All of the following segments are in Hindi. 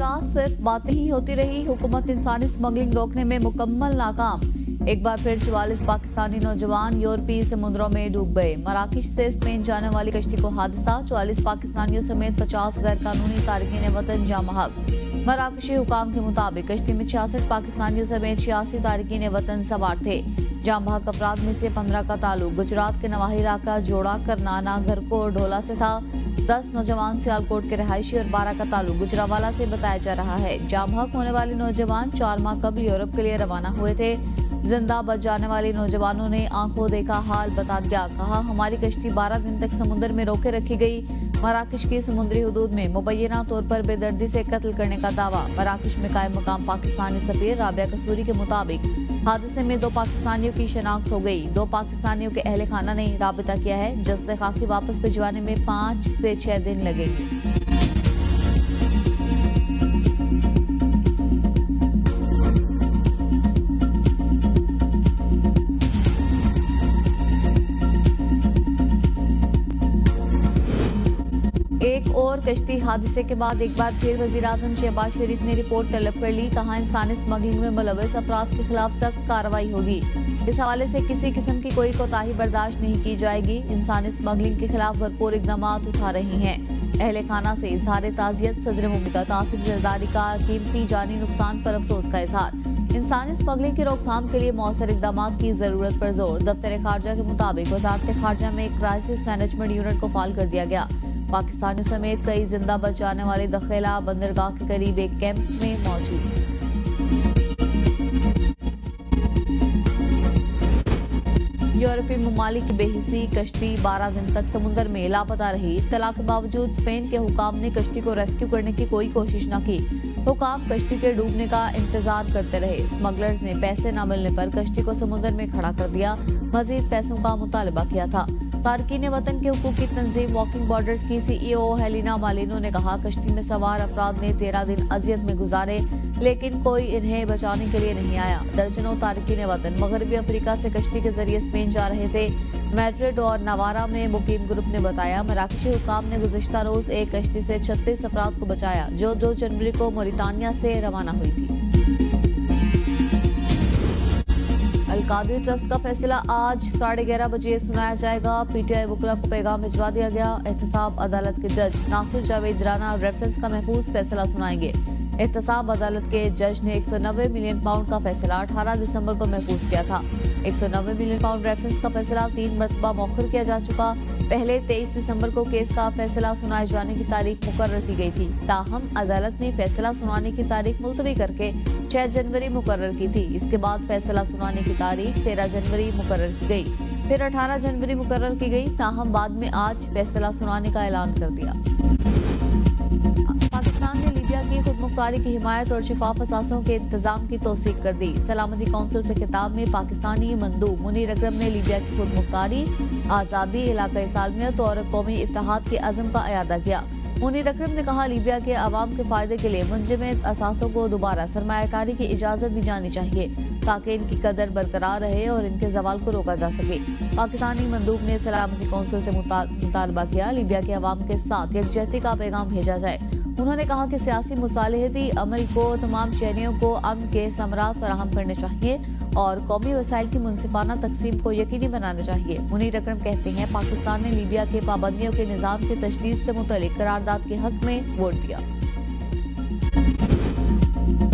बाद सिर्फ बातें ही होती रही। हुकूमत इंसानी स्मगलिंग रोकने में मुकम्मल नाकाम। एक बार फिर 44 पाकिस्तानी नौजवान यूरोपीय समुद्रों में डूब गए। मराकश से स्पेन जाने वाली कश्ती को हादसा, 44 पाकिस्तानियों समेत 50 गैर कानूनी तारकीन वतन जाम बहक। मराकशी हुकाम के मुताबिक कश्ती में 66 पाकिस्तानियों समेत 86 तारकीन वतन सवार थे। जाम बहक अफराद में से 15 का ताल्लुक गुजरात के नवाही इलाका जोड़ा, करनाना, घरको, ढोला से था। 10 नौजवान सियालकोट के रहायशी और 12 का ताल्लुक गुजरावाला से बताया जा रहा है। जाम बहक होने वाले नौजवान 4 माह कबल यूरोप के लिए रवाना हुए थे। जिंदा बच जाने वाले नौजवानों ने आंखों देखा हाल बता दिया। कहा, हमारी कश्ती 12 दिन तक समुद्र में रोके रखी गई। मराकश की समुद्री हदूद में मुबैना तौर पर बेदर्दी से कत्ल करने का दावा। मराकश में कायम मकाम पाकिस्तानी सफीर राबिया कसूरी के मुताबिक हादसे में 2 पाकिस्तानियों की शनाख्त हो गई। 2 पाकिस्तानियों के अहले खाना ने राबिता किया है, जिससे खाकी वापस भिजवाने में 5 से 6 दिन लगेंगे। एक और कश्ती हादसे के बाद एक बार फिर वज़ीर-ए-आज़म शहबाज शरीफ ने रिपोर्ट तलब कर ली। कहा, इंसानी स्मगलिंग में मुलव्वस अफराद के खिलाफ सख्त कार्रवाई होगी। इस हवाले से किसी किस्म की कोई कोताही बर्दाश्त नहीं की जाएगी। इंसानी स्मगलिंग के खिलाफ भरपूर इकदाम उठा रही हैं। अहले खाना से इजहार ताज़ियत, सदर मुमलिकत आसिफ जरदारी का कीमती जानी नुकसान पर अफसोस का इजहार। इंसानी स्मगलिंग की रोकथाम के लिए मौसर इकदाम की जरूरत पर जोर। दफ्तर खारजा के मुताबिक वजारत खारजा में एक क्राइसिस मैनेजमेंट यूनिट को फाल कर दिया गया। पाकिस्तानियों समेत कई जिंदा बच जाने वाले दखेला बंदरगाह के करीब एक कैंप में मौजूद। यूरोपीय ममालिक की बेहिसी कश्ती 12 दिन तक समुद्र में लापता रही। इत्तला के बावजूद स्पेन के हुकाम ने कश्ती को रेस्क्यू करने की कोई कोशिश न की। हुकाम कश्ती के डूबने का इंतजार करते रहे। स्मगलर्स ने पैसे न मिलने पर कश्ती को समुद्र में खड़ा कर दिया। मजीद पैसों का मुतालबा किया था। तारकीन वतन के हुकूक की तंजीम वॉकिंग बॉर्डर्स की CEO हेलिना मालिनो ने कहा, कश्ती में सवार अफराद ने 13 दिन अजियत में गुजारे, लेकिन कोई इन्हें बचाने के लिए नहीं आया। दर्जनों तारकीन वतन मगरबी अफ्रीका से कश्ती के जरिए स्पेन जा रहे थे। मैड्रिड और नवारा में मुकीम ग्रुप ने बताया, मराकशी हुकाम ने गुज़िश्ता रोज एक कश्ती से 36 अफराद को बचाया, जो 2 जनवरी को मोरितानिया से रवाना हुई थी। अल-कादिर ट्रस्ट का फैसला आज 11:30 बजे सुनाया जाएगा। PTI वकला को पैगाम भिजवा दिया गया। एहतसाब अदालत के जज नासिर जावेद राना रेफरेंस का महफूज फैसला सुनाएंगे। एहतसाब अदालत के जज ने 190 मिलियन पाउंड का फैसला 18 दिसंबर को महफूज किया था। 190 मिलियन पाउंड रेफरेंस का फैसला 3 मरतबा मौखर किया जा चुका। पहले 23 दिसंबर को केस का फैसला सुनाए जाने की तारीख मुकर्रर की गई थी। ताहम अदालत ने फैसला सुनाने की तारीख मुलतवी करके 6 जनवरी मुकर्रर की थी। इसके बाद फैसला सुनाने की तारीख 13 जनवरी मुकर्रर की गई, फिर 18 जनवरी मुकर्रर की गई। ताहम बाद में आज फैसला सुनाने का ऐलान कर दिया। पाकिस्तान ने लीबिया की खुदमुख्तारी की हिमायत और शिफाफ असासों के इंतजाम की तौसीक कर दी। सलामती कौंसिल से खिताब में पाकिस्तानी मंदूब मुनीर अकरम ने लीबिया की खुदमुख्तारी, आज़ादी, इलाकाई सालमियत और कौमी इत्तेहाद के अज़म का अयादा किया। मुनीर अकरम ने कहा, लीबिया के अवाम के फायदे के लिए मुंजमद असासों को दोबारा सरमायाकारी की इजाज़त दी जानी चाहिए, ताकि इनकी कदर बरकरार रहे और इनके जवाल को रोका जा सके। पाकिस्तानी मंदूब ने सलामती कौंसिल से मुतालबा किया, लीबिया के अवाम के साथ यकजहती का पैगाम भेजा जाए। उन्होंने कहा कि सियासी मुसालहती अमल को तमाम शहरियों को अमन के समरात फराहम करने चाहिए और कौमी वसाइल की मुनसिफाना तकसीम को यकीनी बनाना चाहिए। मुनीर अकरम कहते हैं, पाकिस्तान ने लीबिया के पाबंदियों के निज़ाम की तशदीद से मुतल्लिक करारदाद के हक में वोट दिया।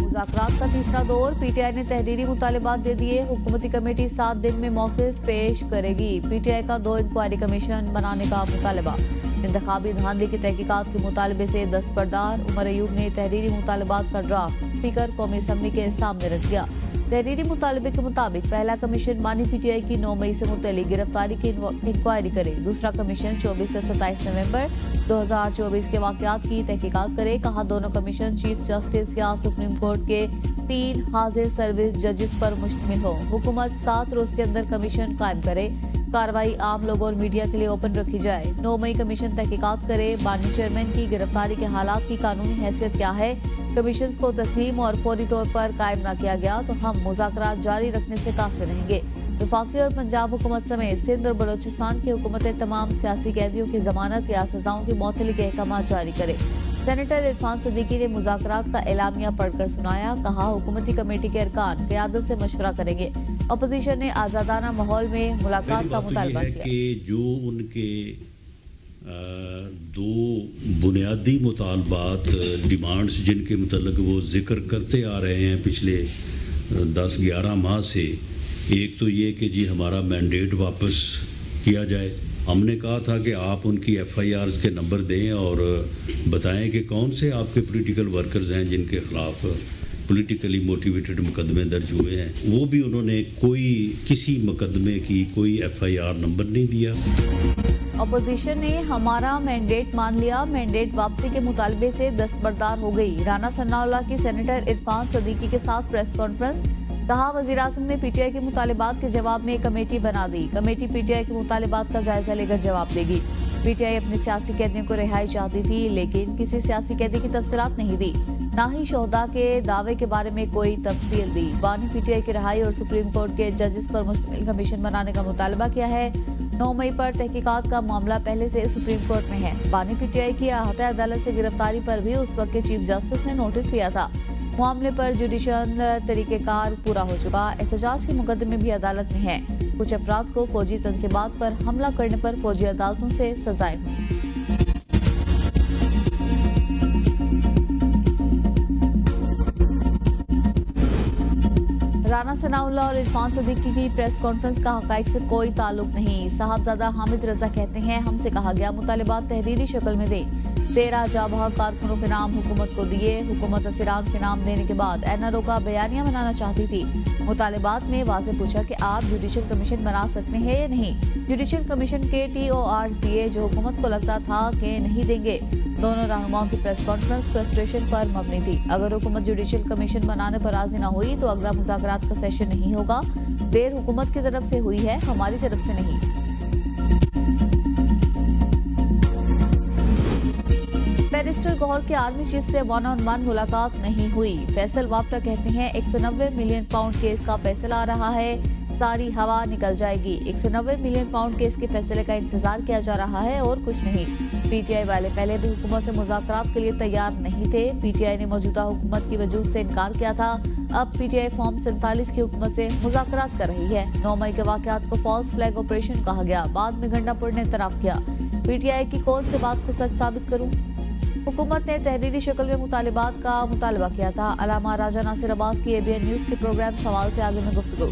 मुज़ाकरात का तीसरा दौर, PTI ने तहरीरी मुतालिबात दे दिए। हुकूमती कमेटी 7 दिन में मौक़िफ़ पेश करेगी। PTI का 2 इंक्वायरी कमीशन बनाने का मुतालबा। इंतखाबी धांधली की तहकीकात के मुतालबे से दस्तबरदार उमर अयूब ने तहरीरी मुतालबात का ड्राफ्ट स्पीकर कौमी असम्बली के सामने रख दिया। तहरीरी मुतालबे के मुताबिक पहला कमीशन बानी PTI की 9 मई से मुतल्लिक गिरफ्तारी की इंक्वायरी करे। दूसरा कमीशन 24 से 27 नवंबर 2024 के वाकयात की तहकीकात करे। कहा, दोनों कमीशन चीफ जस्टिस या सुप्रीम कोर्ट के 3 हाजिर सर्विस जजेस पर मुश्तमिल हो। हुकूमत 7 रोज के अंदर कमीशन कायम करे। कार्रवाई आम लोगों और मीडिया के लिए ओपन रखी जाए। 9 मई कमीशन तहकीकात करे। बानी चेयरमैन की गिरफ्तारी के हालात की कानूनी हैसियत क्या है? कमीशन को तस्लीम और फौरी तौर पर कायम न किया गया तो हम मुज़ाकरात जारी रखने से कासिर रहेंगे। वफाकी और पंजाब हुकूमत समेत सिंध और बलोचिस्तान की हुकूमतें तमाम सियासी कैदियों की जमानत या सजाओं की मौतली के अहकाम जारी करे। सेनेटर इरफान सिद्दीकी ने मुज़ाकरात का एलामिया पढ़कर सुनाया। कहा, हुकूमती कमेटी के अरकान क़यादत से मशवरा करेंगे। अपोजिशन ने आज़ादाना माहौल में मुलाकात का मुतालबा किया कि जो उनके दो बुनियादी मुतालबात डिमांड्स जिनके मतलब वो जिक्र करते आ रहे हैं पिछले 10-11 माह से, एक तो ये कि जी हमारा मैंडेट वापस किया जाए। हमने कहा था कि आप उनकी FIRs के नंबर दें और बताएं कि कौन से आपके पॉलिटिकल वर्कर्स हैं जिनके ख़िलाफ़ पॉलिटिकली मोटिवेटेड मुकदमे दर्ज हुए हैं। वो भी उन्होंने किसी मुकदमे की कोई FIR नंबर नहीं दिया। अपोजिशन ने हमारा मैंडेट मान लिया, मैंडेट वापसी के मुतालबे से दस्तबरदार हो गई। राना सनाउल्लाह की सेनेटर इरफान सिद्दीकी के साथ प्रेस कॉन्फ्रेंस। कहा, वज़ीर-ए-आज़म ने PTI के मुतालिबात के जवाब में एक कमेटी बना दी। कमेटी PTI के मुतालिबात का जायजा लेकर जवाब देगी। PTI अपने सियासी कैदियों को रिहाई चाहती थी, लेकिन किसी सियासी कैदी की तफसीलात नहीं दी, ना ही शोहदा के दावे के बारे में कोई तफसील दी। बानी PTI की रिहाई और सुप्रीम कोर्ट के जजेस पर मुश्तमिल कमीशन बनाने का मुतालबा किया है। 9 मई पर तहकीकात का मामला पहले से सुप्रीम कोर्ट में है। बानी PTI की अहाता अदालत से गिरफ्तारी पर भी उस वक्त के चीफ जस्टिस ने नोटिस लिया था। मामले पर जुडिशल तरीक़ेकार पूरा हो चुका। एहतजाज के मुकदमे भी अदालत में है। कुछ अफराद को फौजी तंसीबात पर हमला करने पर फौजी अदालतों से सजाएं हुई। राना सनाउल्लाह और इरफान सिद्दीकी की प्रेस कॉन्फ्रेंस का हक़ाइक़ से कोई ताल्लुक नहीं। साहबजादा हामिद रजा कहते हैं, हमसे कहा गया मुतालिबात तहरीरी शक्ल में दें। 13 जाबहा कारकुनों के नाम हुकूमत को दिए। हुकूमत असीरान के नाम देने के बाद NRO का बयानिया बनाना चाहती थी। मुतालिबात में वाज़ेह पूछा कि आप जुडिशल कमीशन बना सकते हैं या नहीं। जुडिशल कमीशन के TORs दिए जो हुकूमत को लगता था कि नहीं देंगे। दोनों रहनुमाओं की प्रेस कॉन्फ्रेंस फ्रस्ट्रेशन पर मबनी थी। अगर हुकूमत जुडिशल कमीशन बनाने पर राजी न हुई तो अगला मुज़ाकरात का सेशन नहीं होगा। देर हुकूमत की तरफ से हुई है, हमारी तरफ से नहीं। बैरिस्टर गौहर के आर्मी चीफ से 1-on-1 मुलाकात नहीं हुई। फैसल वाप्टा कहते हैं, 190 मिलियन पाउंड केस का फैसला आ रहा है, सारी हवा निकल जाएगी। 190 मिलियन पाउंड केस के फैसले का इंतजार किया जा रहा है और कुछ नहीं। PTI वाले पहले भी हुकूमत से मुज़ाकरात के लिए तैयार नहीं थे। PTI ने मौजूदा हुकूमत की वजूद से इनकार किया था। अब PTI फॉर्म 47 की हुकूमत से मुज़ाकरात कर रही है। 9 मई के वाक़यात को फॉल्स फ्लैग ऑपरेशन कहा गया, बाद में गंडापुर ने इतराफ़ किया। PTI की कौन सी बात को सच साबित करूं? हुकूमत ने तहरीरी शक्ल में मुतालिबात का मुतालबा किया था। अलामा राजा नासिर अब्बास की ABN न्यूज़ के प्रोग्राम सवाल से आगे में गुफ्तगू।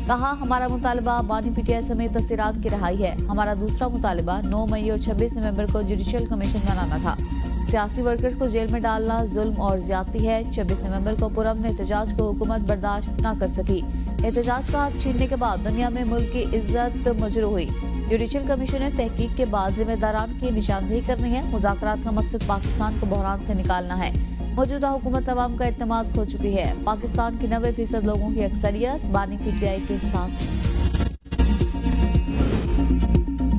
कहा, हमारा मुतालबा बानी PTI समेत तस्सीरात की रिहाई है। हमारा दूसरा मुतालबा 9 मई और 26 नवंबर को जुडिशल कमीशन बनाना था। सियासी वर्कर्स को जेल में डालना जुल्म और ज्यादती है। 26 नवंबर को पुरअमन एहतजाज को हुकूमत बर्दाश्त न कर सकी। एहतजाज का हक छीनने के बाद दुनिया में मुल्क की इज्जत मजरू हुई। जुडिशल कमीशन ने तहकीक के बाद जिम्मेदारान की निशानदेही करनी है। मुज़ाकरात का मकसद पाकिस्तान को बहरान से निकालना है। मौजूदा हुकूमत अवाम का एतमाद खो चुकी है। पाकिस्तान की 90% लोगों की अक्सरियत बानी PTI के साथ है।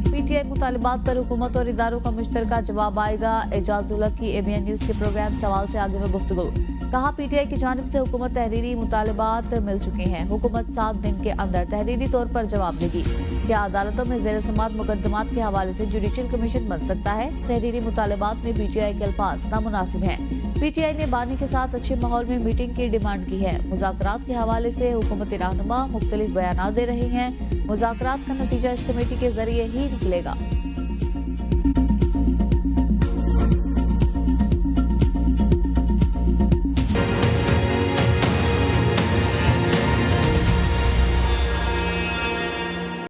PTI मुतालिबात पर हुकूमत और इदारों का मुश्तरका जवाब आएगा। एजाजुल हक की ABN न्यूज़ के प्रोग्राम सवाल से आगे में गुफ्तगू। कहा, PTI की जानिब से हुकूमत तहरीरी मुतालिबात मिल चुके हैं। हुकूमत 7 दिन के अंदर तहरीरी तौर पर जवाब देगी। क्या अदालतों में ज़ेर समात मुकदमात के हवाले से जुडिशल कमीशन बन सकता है? तहरीरी मुतालिबात में PTI के अल्फाज नामुनासिब हैं। PTI ने बानी के साथ अच्छे माहौल में मीटिंग की डिमांड की है। मुज़ाकरात के हवाले से हुकूमती रहनुमा मुख्तलिफ बयान दे रहे हैं। मुज़ाकरात का नतीजा इस कमेटी के जरिए ही निकलेगा।